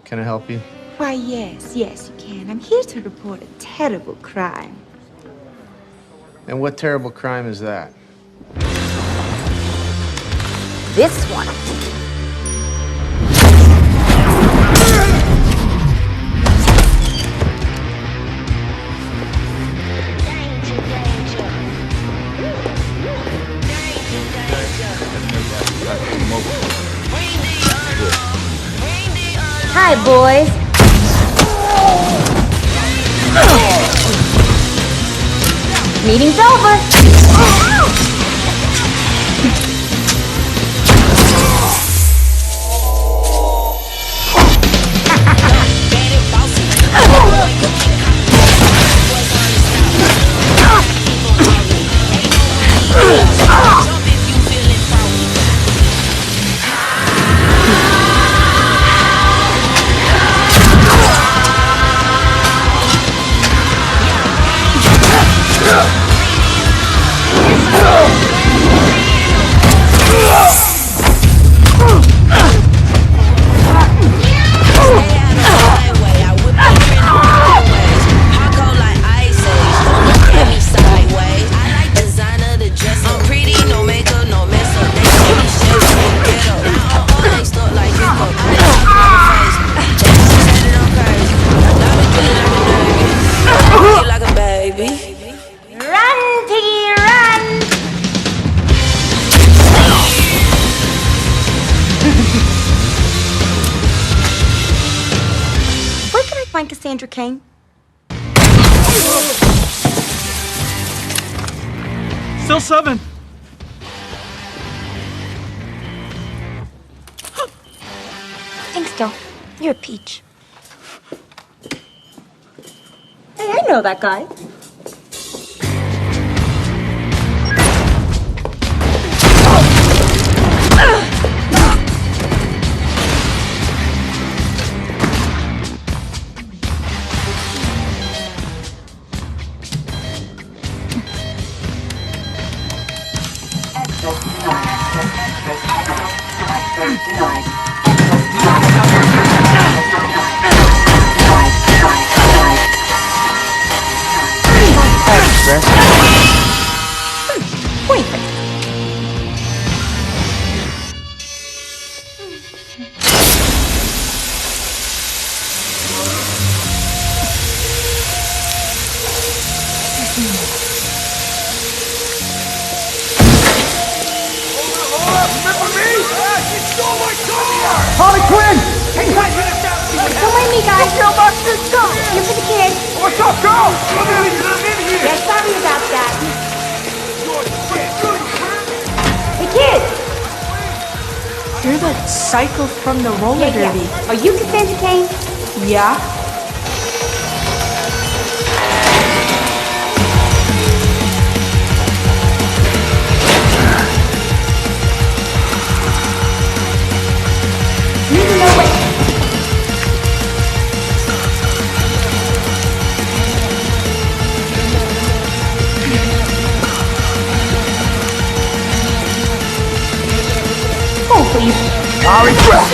Can I help you? Why, yes, you can. I'm here to report a terrible crime. And what terrible crime is that? This one. Hi, boys. Meeting's over. Find Cassandra Cain? Still 7. Thanks, Del. You're a peach. Hey, I know that guy. Harley Quinn! Don't mind me, guys. Let's go. Here for the kids. What's up, girl? Yeah, sorry about that. Hey, kids! You're the psycho from the roller derby. Yeah. Are you Cassandra Cain? Yeah. Harley Quinn!